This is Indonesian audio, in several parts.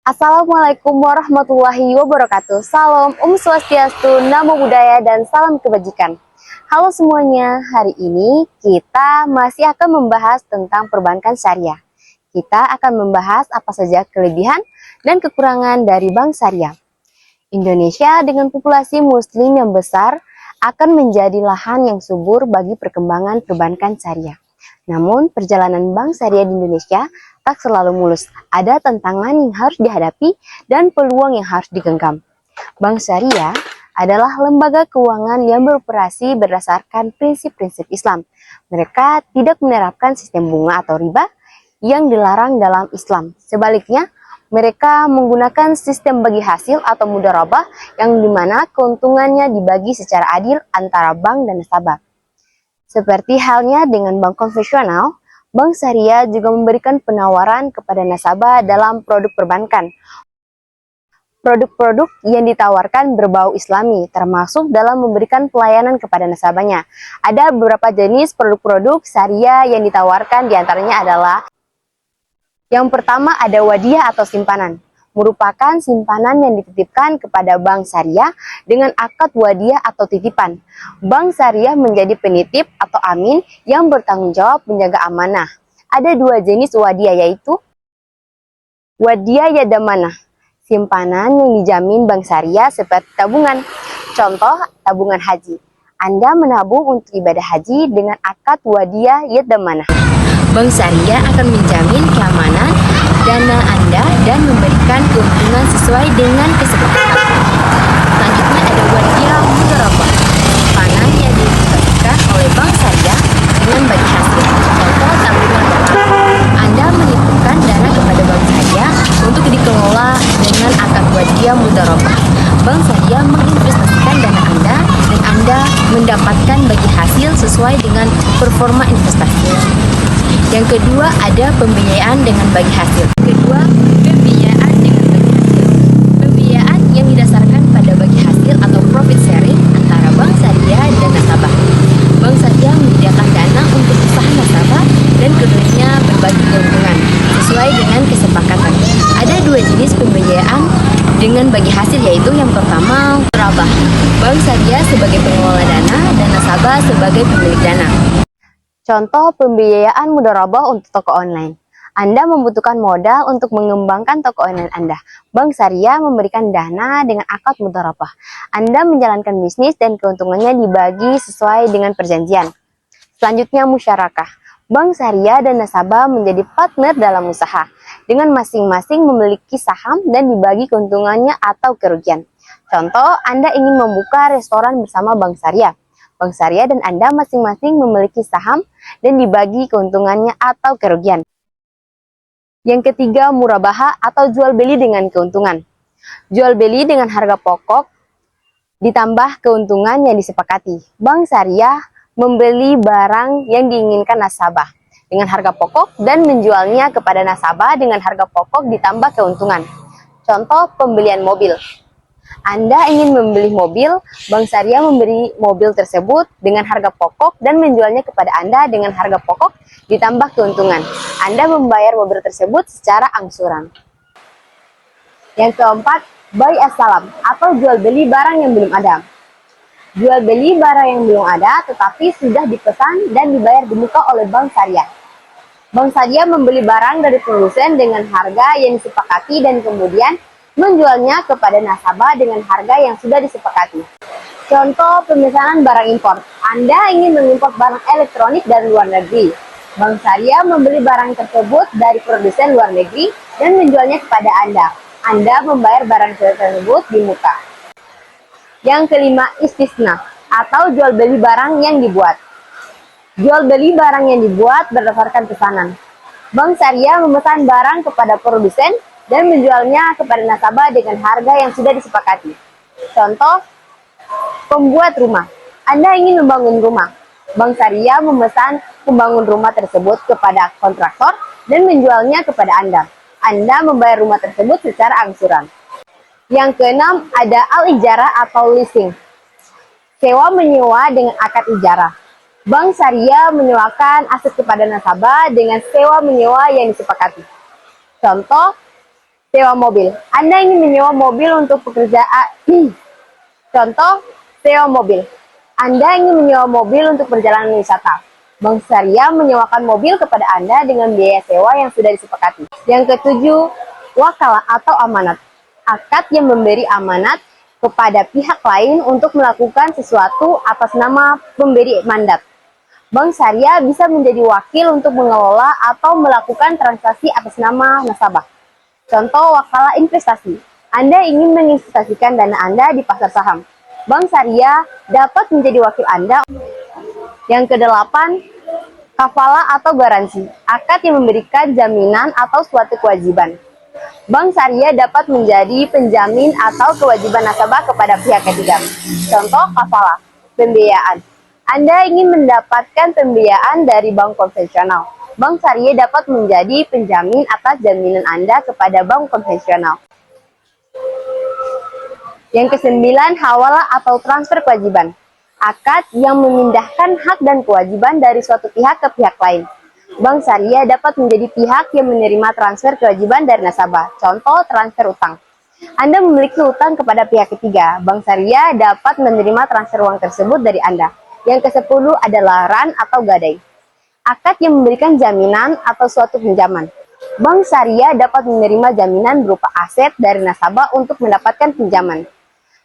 Assalamualaikum warahmatullahi wabarakatuh. Salam Om Swastiastu, Namo Buddhaya, dan salam kebajikan. Halo semuanya, hari ini kita masih akan membahas tentang perbankan syariah. Kita akan membahas apa saja kelebihan dan kekurangan dari bank syariah. Indonesia dengan populasi muslim yang besar akan menjadi lahan yang subur bagi perkembangan perbankan syariah. Namun, perjalanan bank syariah di Indonesia tak selalu mulus. Ada tantangan yang harus dihadapi dan peluang yang harus digenggam. Bank syariah adalah lembaga keuangan yang beroperasi berdasarkan prinsip-prinsip Islam. Mereka tidak menerapkan sistem bunga atau riba yang dilarang dalam Islam. Sebaliknya, mereka menggunakan sistem bagi hasil atau mudharabah yang dimana keuntungannya dibagi secara adil antara bank dan nasabah. Seperti halnya dengan bank konvensional, bank syariah juga memberikan penawaran kepada nasabah dalam produk perbankan. Produk-produk yang ditawarkan berbau Islami, termasuk dalam memberikan pelayanan kepada nasabahnya. Ada beberapa jenis produk-produk syariah yang ditawarkan, diantaranya adalah yang pertama ada wadiyah atau simpanan. Merupakan simpanan yang dititipkan kepada bank syariah dengan akad wadiyah atau titipan. Bank syariah menjadi penitip atau amin yang bertanggung jawab menjaga amanah. Ada dua jenis wadiyah, yaitu wadiyah yadamanah, simpanan yang dijamin bank syariah seperti tabungan. Contoh, tabungan haji. Anda menabung untuk ibadah haji dengan akad wadiyah yadamanah. Bank syariah akan menjamin keamanan dana Anda dan memberikan keuntungan sesuai dengan kesepakatan. Selanjutnya ada wadiyah mudharabah, simpanan yang ditetapkan oleh bank syariah dengan bagi hasil. Contoh, tabungan berhutang. Anda menitipkan dana kepada bank syariah untuk dikelola dengan akad wadiyah mudharabah. Bank syariah menginvestasikan dana Anda dan Anda mendapatkan bagi hasil sesuai dengan performa investasi. Yang kedua ada pembiayaan dengan bagi hasil. Kedua, pembiayaan dengan bagi hasil. Pembiayaan yang didasarkan pada bagi hasil atau profit sharing antara bank syariah dan nasabah. Bank syariah menyediakan dana untuk usaha nasabah dan keduanya berbagi keuntungan sesuai dengan kesepakatan. Ada dua jenis pembiayaan dengan bagi hasil, yaitu yang pertama mudharabah. Bank syariah sebagai pengelola dana dan nasabah sebagai pemilik dana. Contoh pembiayaan mudharabah untuk toko online. Anda membutuhkan modal untuk mengembangkan toko online Anda. Bank syariah memberikan dana dengan akad mudharabah. Anda menjalankan bisnis dan keuntungannya dibagi sesuai dengan perjanjian. Selanjutnya musyarakah. Bank syariah dan nasabah menjadi partner dalam usaha, dengan masing-masing memiliki saham dan dibagi keuntungannya atau kerugian. Contoh, Anda ingin membuka restoran bersama bank syariah. Bank syariah dan Anda masing-masing memiliki saham dan dibagi keuntungannya atau kerugian. Yang ketiga, murabaha atau jual beli dengan keuntungan. Jual beli dengan harga pokok ditambah keuntungan yang disepakati. Bank syariah membeli barang yang diinginkan nasabah dengan harga pokok dan menjualnya kepada nasabah dengan harga pokok ditambah keuntungan. Contoh, pembelian mobil. Anda ingin membeli mobil, bank syariah memberi mobil tersebut dengan harga pokok dan menjualnya kepada Anda dengan harga pokok ditambah keuntungan. Anda membayar mobil tersebut secara angsuran. Yang keempat, bai as-salam atau jual beli barang yang belum ada. Jual beli barang yang belum ada tetapi sudah dipesan dan dibayar di muka oleh bank syariah. Bank syariah membeli barang dari produsen dengan harga yang disepakati dan kemudian menjualnya kepada nasabah dengan harga yang sudah disepakati. Contoh, pemesanan barang impor. Anda ingin mengimpor barang elektronik dari luar negeri. Bank syariah membeli barang tersebut dari produsen luar negeri dan menjualnya kepada Anda. Anda membayar barang tersebut di muka. Yang kelima, istisna atau jual beli barang yang dibuat. Jual beli barang yang dibuat berdasarkan pesanan. Bank syariah memesan barang kepada produsen dan menjualnya kepada nasabah dengan harga yang sudah disepakati. Contoh, pembuat rumah. Anda ingin membangun rumah. Bank syariah memesan pembangun rumah tersebut kepada kontraktor dan menjualnya kepada Anda. Anda membayar rumah tersebut secara angsuran. Yang keenam, ada al-ijarah atau leasing. Sewa menyewa dengan akad ijarah. Bank syariah menyewakan aset kepada nasabah dengan sewa menyewa yang disepakati. Contoh, Sewa mobil. Anda ingin menyewa mobil untuk pekerjaan. Contoh, sewa mobil. Anda ingin menyewa mobil untuk perjalanan wisata. Bank Syariah menyewakan mobil kepada Anda dengan biaya sewa yang sudah disepakati. Yang ketujuh, wakalah atau amanat. Akad yang memberi amanat kepada pihak lain untuk melakukan sesuatu atas nama pemberi mandat. Bank Syariah bisa menjadi wakil untuk mengelola atau melakukan transaksi atas nama nasabah. Contoh, wakalah investasi. Anda ingin menginvestasikan dana Anda di pasar saham. Bank Syariah dapat menjadi wakil Anda. Yang kedelapan, kafalah atau garansi. Akad yang memberikan jaminan atau suatu kewajiban. Bank Syariah dapat menjadi penjamin atau kewajiban nasabah kepada pihak ketiga. Contoh, kafalah, pembiayaan. Anda ingin mendapatkan pembiayaan dari bank konvensional. Bank Syariah dapat menjadi penjamin atas jaminan Anda kepada bank konvensional. Yang kesembilan, hawalah atau transfer kewajiban. Akad yang memindahkan hak dan kewajiban dari suatu pihak ke pihak lain. Bank Syariah dapat menjadi pihak yang menerima transfer kewajiban dari nasabah. Contoh, transfer utang. Anda memiliki utang kepada pihak ketiga. Bank Syariah dapat menerima transfer uang tersebut dari Anda. Yang ke-10 adalah ran atau gadai. Akad yang memberikan jaminan atau suatu pinjaman. Bank Syariah dapat menerima jaminan berupa aset dari nasabah untuk mendapatkan pinjaman.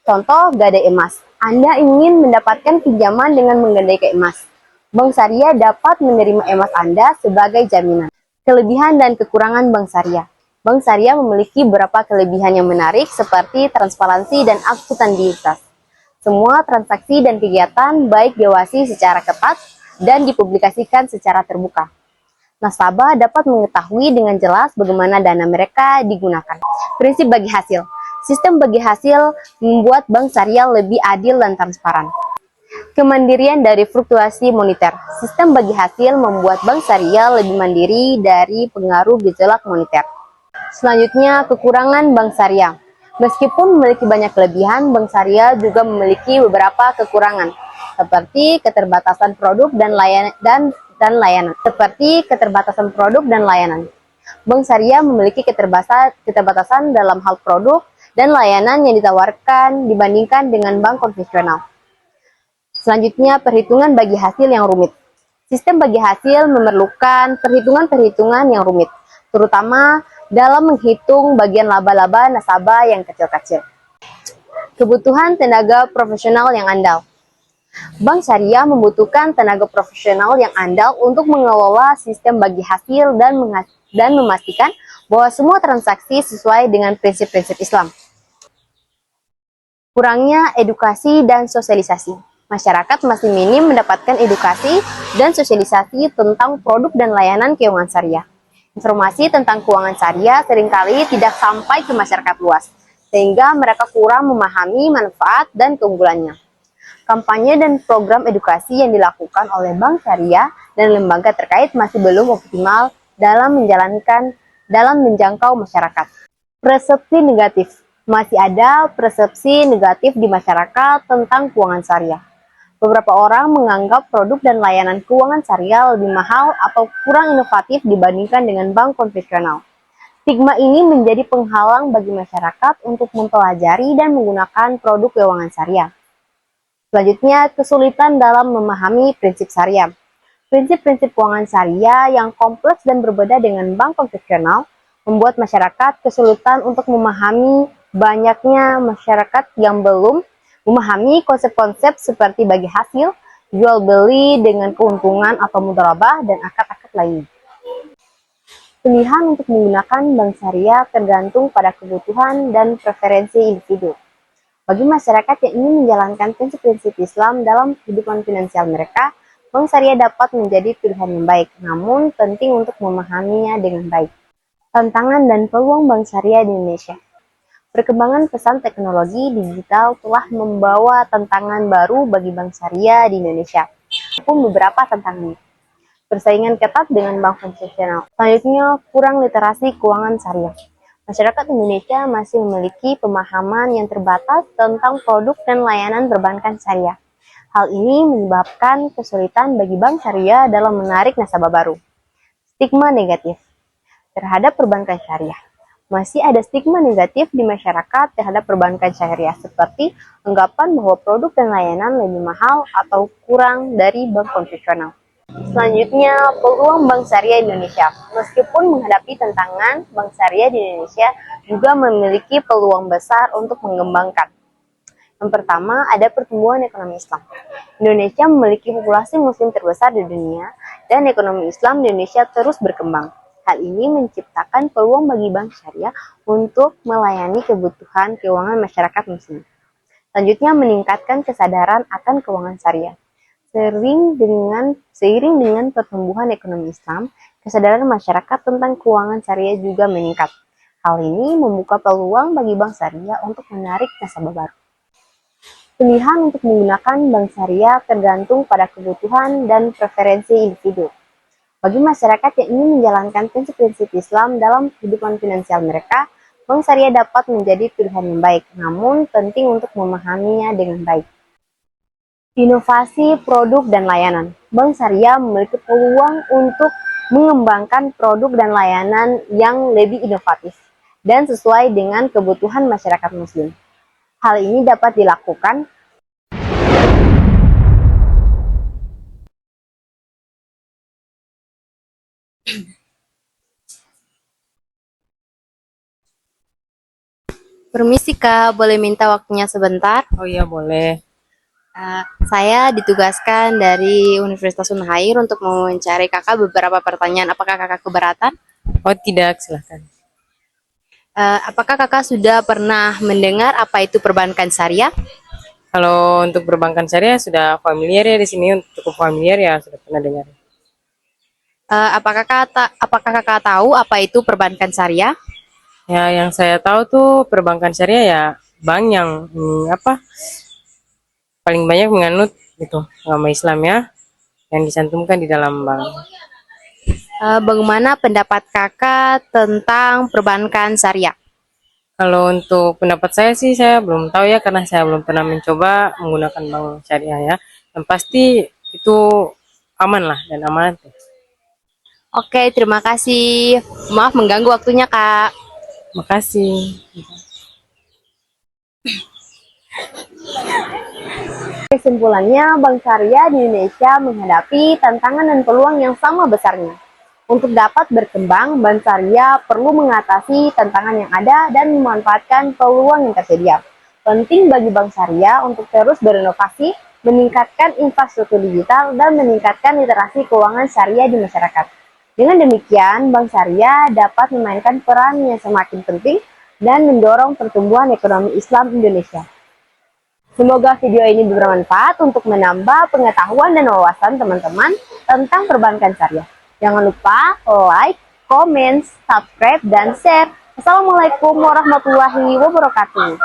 Contoh, gadai emas. Anda ingin mendapatkan pinjaman dengan menggadaikan emas. Bank Syariah dapat menerima emas Anda sebagai jaminan. Kelebihan dan kekurangan Bank Syariah. Bank Syariah memiliki beberapa kelebihan yang menarik seperti transparansi dan akuntabilitas. Semua transaksi dan kegiatan baik diawasi secara ketat dan dipublikasikan secara terbuka. Nasabah dapat mengetahui dengan jelas bagaimana dana mereka digunakan. Prinsip bagi hasil. Sistem bagi hasil membuat Bank Syariah lebih adil dan transparan. Kemandirian dari fluktuasi moneter. Sistem bagi hasil membuat Bank Syariah lebih mandiri dari pengaruh gejolak moneter. Selanjutnya, kekurangan Bank Syariah. Meskipun memiliki banyak kelebihan, Bank Syariah juga memiliki beberapa kekurangan, seperti keterbatasan produk dan layanan. Bank Syariah memiliki keterbatasan dalam hal produk dan layanan yang ditawarkan dibandingkan dengan bank konvensional. Selanjutnya, perhitungan bagi hasil yang rumit. Sistem bagi hasil memerlukan perhitungan-perhitungan yang rumit, terutama dalam menghitung bagian laba-laba nasabah yang kecil-kecil. Kebutuhan tenaga profesional yang andal. Bank Syariah membutuhkan tenaga profesional yang andal untuk mengelola sistem bagi hasil dan memastikan bahwa semua transaksi sesuai dengan prinsip-prinsip Islam. Kurangnya edukasi dan sosialisasi. Masyarakat masih minim mendapatkan edukasi dan sosialisasi tentang produk dan layanan keuangan syariah. Informasi tentang keuangan syariah seringkali tidak sampai ke masyarakat luas, sehingga mereka kurang memahami manfaat dan keunggulannya. Kampanye dan program edukasi yang dilakukan oleh Bank Syariah dan lembaga terkait masih belum optimal dalam menjangkau masyarakat. Persepsi negatif. Masih ada persepsi negatif di masyarakat tentang keuangan syariah. Beberapa orang menganggap produk dan layanan keuangan syariah lebih mahal atau kurang inovatif dibandingkan dengan bank konvensional. Stigma ini menjadi penghalang bagi masyarakat untuk mempelajari dan menggunakan produk keuangan syariah. Selanjutnya, kesulitan dalam memahami prinsip syariah. Prinsip-prinsip keuangan syariah yang kompleks dan berbeda dengan bank konvensional membuat masyarakat kesulitan untuk memahami. Banyaknya masyarakat yang belum memahami konsep-konsep seperti bagi hasil, jual beli dengan keuntungan atau mudharabah, dan akad-akad lainnya. Pilihan untuk menggunakan bank syariah tergantung pada kebutuhan dan preferensi individu. Bagi masyarakat yang ingin menjalankan prinsip-prinsip Islam dalam kehidupan finansial mereka, bank syariah dapat menjadi pilihan yang baik, namun penting untuk memahaminya dengan baik. Tantangan dan peluang bank syariah di Indonesia. Perkembangan pesan teknologi digital telah membawa tantangan baru bagi bank syariah di Indonesia, maupun beberapa tantangan. Persaingan ketat dengan bank konvensional. Selanjutnya, kurang literasi keuangan syariah. Masyarakat Indonesia masih memiliki pemahaman yang terbatas tentang produk dan layanan perbankan syariah. Hal ini menyebabkan kesulitan bagi bank syariah dalam menarik nasabah baru. Stigma negatif terhadap perbankan syariah. masih ada stigma negatif di masyarakat terhadap perbankan syariah, seperti anggapan bahwa produk dan layanan lebih mahal atau kurang dari bank konvensional. Selanjutnya, peluang bank syariah Indonesia. Meskipun menghadapi tantangan, bank syariah di Indonesia juga memiliki peluang besar untuk mengembangkan. Yang pertama, ada pertumbuhan ekonomi Islam. Indonesia memiliki populasi muslim terbesar di dunia, dan ekonomi Islam di Indonesia terus berkembang. Hal ini menciptakan peluang bagi bank syariah untuk melayani kebutuhan keuangan masyarakat muslim. Selanjutnya, meningkatkan kesadaran akan keuangan syariah. Seiring dengan pertumbuhan ekonomi Islam, kesadaran masyarakat tentang keuangan syariah juga meningkat. Hal ini membuka peluang bagi bank syariah untuk menarik nasabah baru. Pilihan untuk menggunakan bank syariah tergantung pada kebutuhan dan preferensi individu. Bagi masyarakat yang ingin menjalankan prinsip-prinsip Islam dalam kehidupan finansial mereka, bank syariah dapat menjadi pilihan yang baik, namun penting untuk memahaminya dengan baik. Inovasi produk dan layanan. Bank syariah memiliki peluang untuk mengembangkan produk dan layanan yang lebih inovatif dan sesuai dengan kebutuhan masyarakat muslim. Hal ini dapat dilakukan Permisi Kak, boleh minta waktunya sebentar? Oh iya boleh. Saya ditugaskan dari Universitas Unhair untuk mewawancari Kakak beberapa pertanyaan. Apakah Kakak keberatan? Oh tidak, silahkan. Apakah Kakak sudah pernah mendengar apa itu perbankan syariah? Kalau untuk perbankan syariah sudah familiar ya di sini, cukup familiar ya, sudah pernah dengar. Apakah Kakak tahu apa itu perbankan syariah? Ya yang saya tahu tuh perbankan syariah ya bank yang paling banyak menganut itu agama Islam ya, yang dicantumkan di dalam bank. Bagaimana pendapat Kakak tentang perbankan syariah? Kalau untuk pendapat saya sih saya belum tahu ya karena saya belum pernah mencoba menggunakan bank syariah ya. Yang pasti itu aman lah dan aman. Oke, terima kasih. Maaf mengganggu waktunya, Kak. Makasih. Kesimpulannya, bank syariah di Indonesia menghadapi tantangan dan peluang yang sama besarnya. Untuk dapat berkembang, bank syariah perlu mengatasi tantangan yang ada dan memanfaatkan peluang yang tersedia. Penting bagi bank syariah untuk terus berinovasi, meningkatkan infrastruktur digital, dan meningkatkan literasi keuangan syariah di masyarakat. Dengan demikian, bank syariah dapat memainkan peran yang semakin penting dan mendorong pertumbuhan ekonomi Islam Indonesia. Semoga video ini bermanfaat untuk menambah pengetahuan dan wawasan teman-teman tentang perbankan syariah. Jangan lupa like, comment, subscribe, dan share. Assalamualaikum warahmatullahi wabarakatuh.